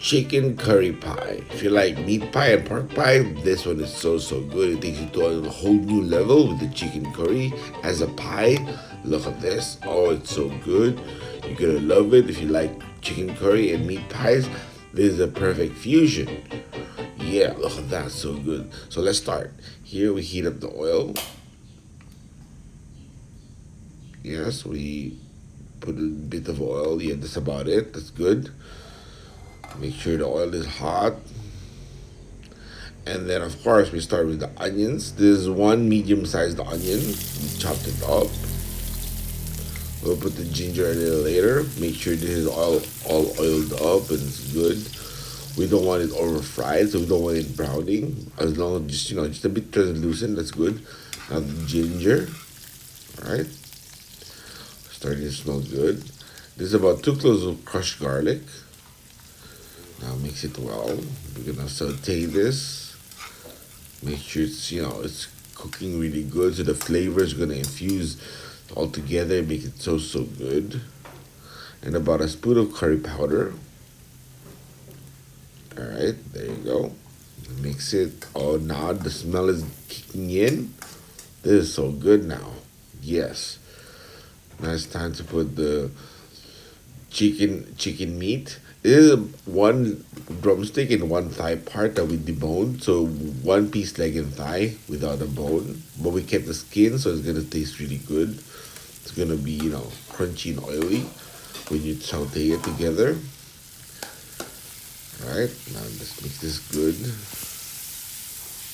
chicken curry pie. If you like meat pie and pork pie, this one is so good. It takes you to a whole new level with the chicken curry as a pie. Look at this. Oh, it's so good. You're gonna love it if you like chicken curry and meat pies. This is a perfect fusion. Yeah, look at that, so good. So let's start. Here we heat up the oil. Yes, we put a bit of oil. Yeah, that's about it. That's good. Make sure the oil is hot. And then, of course, we start with the onions. This is one medium-sized onion. We chopped it up. We'll put the ginger a little later. Make sure this is all oiled up and it's good. We don't want it over fried, so we don't want it browning. As long as just a bit translucent, that's good. Now the ginger, all right. Starting to smell good. This is about 2 cloves of crushed garlic. Now mix it well. We're gonna saute this. Make sure it's cooking really good, so the flavor is gonna infuse all together, make it so good. And about a spoon of curry powder. All right, there you go. Mix it. Oh, now the smell is kicking in. This is so good now. Yes. Now it's time to put the chicken meat. This is one drumstick and one thigh part that we deboned. So one piece leg and thigh without a bone. But we kept the skin, so it's gonna taste really good. It's gonna be, crunchy and oily when you saute it together. Alright, now let's make this good.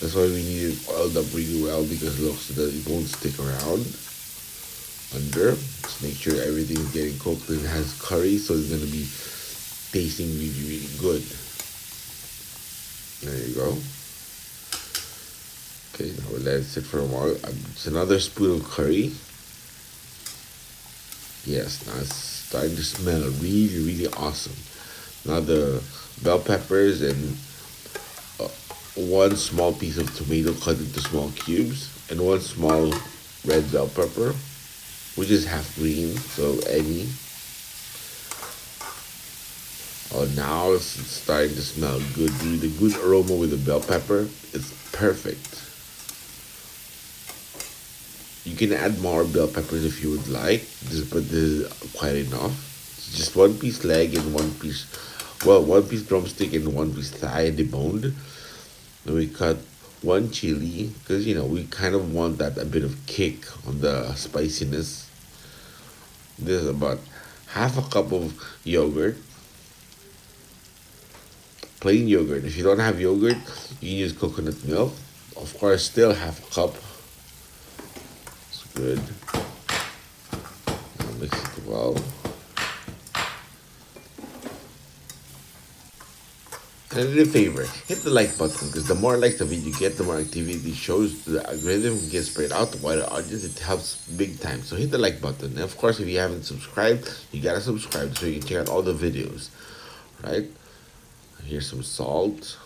That's why we need it oiled up really well, because look, so that it won't stick around under. Just make sure everything is getting cooked and it has curry, so it's gonna be tasting really good. There you go. Okay, now we'll let it sit for a while. It's another spoon of curry. Yes, now it's starting to smell really awesome. Now the bell peppers and one small piece of tomato cut into small cubes, and one small red bell pepper, which is half green, so any. Oh, now it's starting to smell good. The good aroma with the bell pepper is perfect. You can add more bell peppers if you would like, but this is quite enough. It's just one piece leg and one piece drumstick and one piece thigh deboned. Then we cut one chili, because we kind of want that a bit of kick on the spiciness. This is about half a cup of yogurt, plain yogurt. If you don't have yogurt, you can use coconut milk. Of course, still half a cup. It's good. Now mix it well. And do a favor, hit the like button, because the more likes the video get, the more activity shows, the algorithm gets spread out to wider audience. It helps big time. So hit the like button. And of course, if you haven't subscribed, you gotta subscribe so you can check out all the videos. Right? Here's some salt.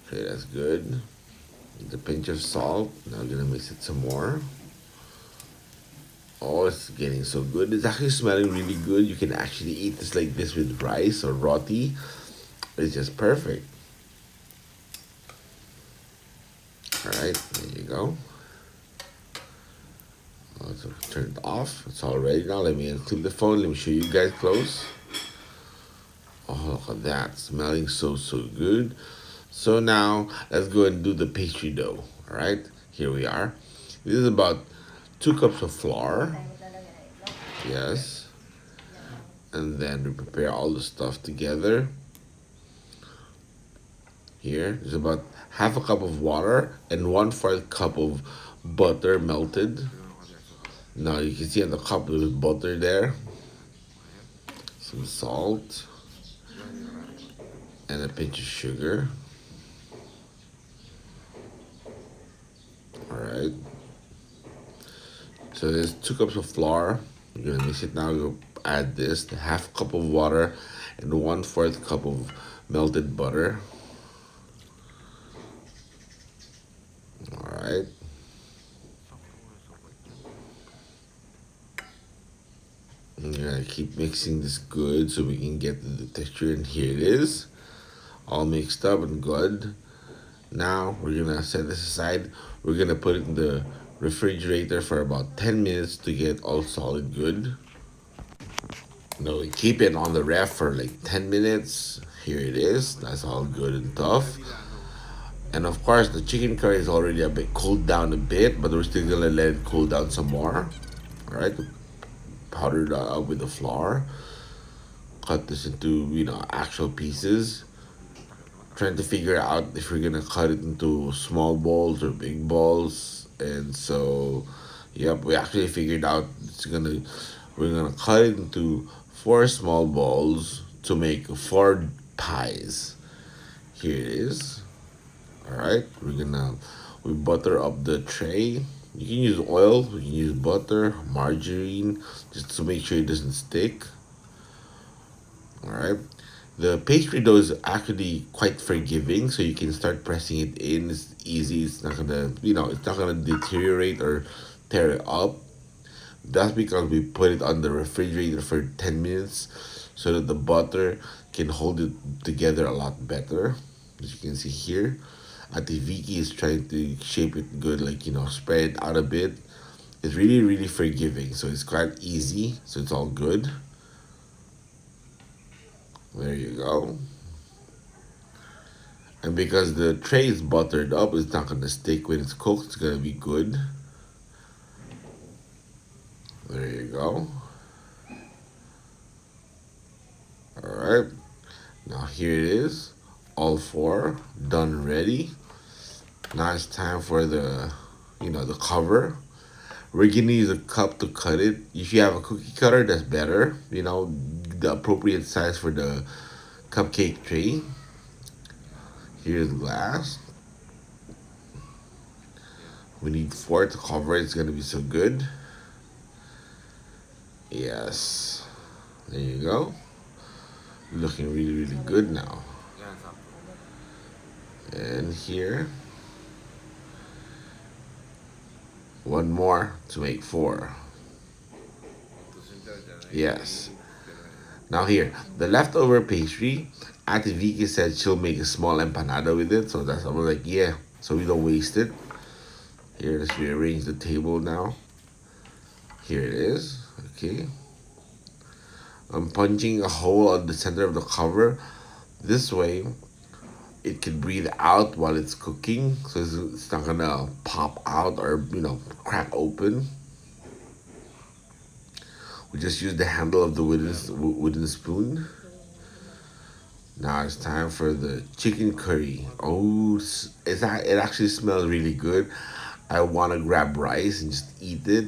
Okay, that's good. With a pinch of salt. Now I'm gonna mix it some more. Oh, it's getting so good. It's actually smelling really good. You can actually eat this like this with rice or roti. It's just perfect. Alright, there you go. Also turn it off. It's all ready now. Let me include the phone. Let me show you guys close. Oh, look at that. Smelling so good. So now let's go and do the pastry dough. Alright, here we are. This is about 2 cups of flour. Yes. And then we prepare all the stuff together. Here, there's about half a cup of water and 1/4 cup of butter melted. Now you can see on the cup there's butter there, some salt, and a pinch of sugar. All right. So there's 2 cups of flour. You're gonna mix it now. You'll add this, the half cup of water, and 1/4 cup of melted butter. All right. I'm gonna keep mixing this good so we can get the texture, and here it is, all mixed up and good. Now we're gonna set this aside. We're gonna put it in the refrigerator for about 10 minutes to get all solid good. No, we keep it on the ref for like 10 minutes. Here it is. That's all good and tough. And of course, the chicken curry is already a bit cooled down a bit, but we're still gonna let it cool down some more. All right, powder it up with the flour. Cut this into actual pieces. Trying to figure out if we're gonna cut it into small balls or big balls, and so, yep, we actually figured out we're gonna cut it into four small balls to make four pies. Here it is. All right, we butter up the tray. You can use oil, you can use butter, margarine, just to make sure it doesn't stick. All right. The pastry dough is actually quite forgiving, so you can start pressing it in. It's easy. It's not gonna, it's not gonna deteriorate or tear it up. That's because we put it on the refrigerator for 10 minutes, so that the butter can hold it together a lot better. As you can see here, Ate Vicky is trying to shape it good, like spread it out a bit. It's really, really forgiving, so it's quite easy. So it's all good. There you go. And because the tray is buttered up, it's not gonna stick when it's cooked. It's gonna be good. There you go. All right. Now here it is. All four done ready. Now it's time for the cover. We're gonna use a cup to cut it. If you have a cookie cutter, that's better. The appropriate size for the cupcake tray. Here's glass. We need four to cover it. It's gonna be so good. Yes. There you go. Looking really, really good now. And here, one more to make four. Yes. Now here, the leftover pastry, Auntie Vicky said she'll make a small empanada with it, so I was like, yeah, so we don't waste it. Here, let's rearrange the table now. Here it is. Okay. I'm punching a hole on the center of the cover. This way, it can breathe out while it's cooking, so it's not gonna pop out or crack open. We just use the handle of the wooden spoon. Now it's time for the chicken curry. Oh, it actually smells really good. I want to grab rice and just eat it,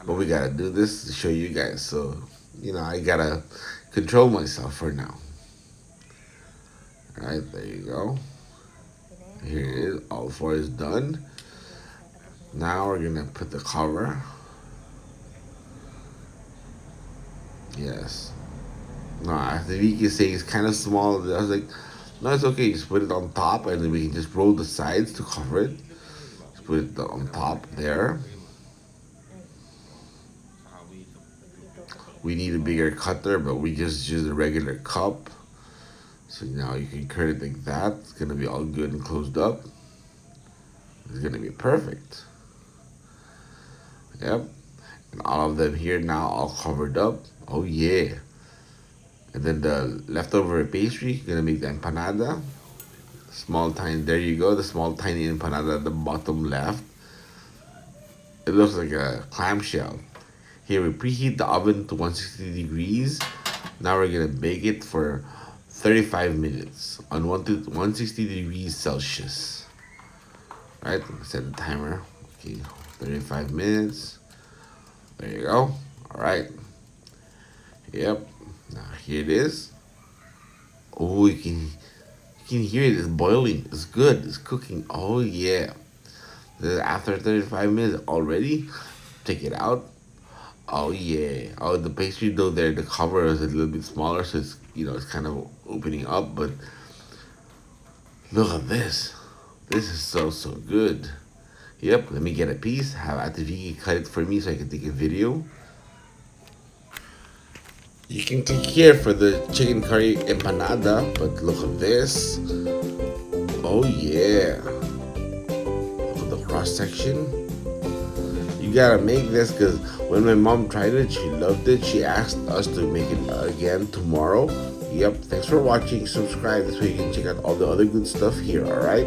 but we gotta do this to show you guys. So I gotta control myself for now. All right, there you go. Here it is. All four is done. Now we're gonna put the cover. Yes. No, after Vicky is saying it's kind of small, I was like, no, it's okay. Just put it on top, and then we can just roll the sides to cover it. Just put it on top there. We need a bigger cutter, but we just use a regular cup. So now you can cut it like that. It's gonna be all good and closed up. It's gonna be perfect. Yep. And all of them here now all covered up. Oh yeah. And then the leftover pastry, gonna make the empanada. Small tiny, there you go, the small tiny empanada at the bottom left. It looks like a clamshell. Here we preheat the oven to 160 degrees. Now we're gonna bake it for 35 minutes on 160 degrees Celsius. Right, set the timer. Okay, 35 minutes. There you go. All right. Yep. Now here it is. Oh, you can hear it. It's boiling. It's good. It's cooking. Oh yeah. After 35 minutes already, take it out. Oh yeah. Oh, the pastry dough there. The cover is a little bit smaller, so it's kind of opening up. But look at this. This is so good. Yep. Let me get a piece. Have Ate Vicky cut it for me so I can take a video. You can click here for the chicken curry empanada, but look at this. Oh yeah. Look at the cross section. You gotta make this because when my mom tried it, she loved it. She asked us to make it again tomorrow. Yep, thanks for watching. Subscribe, this way you can check out all the other good stuff here, alright?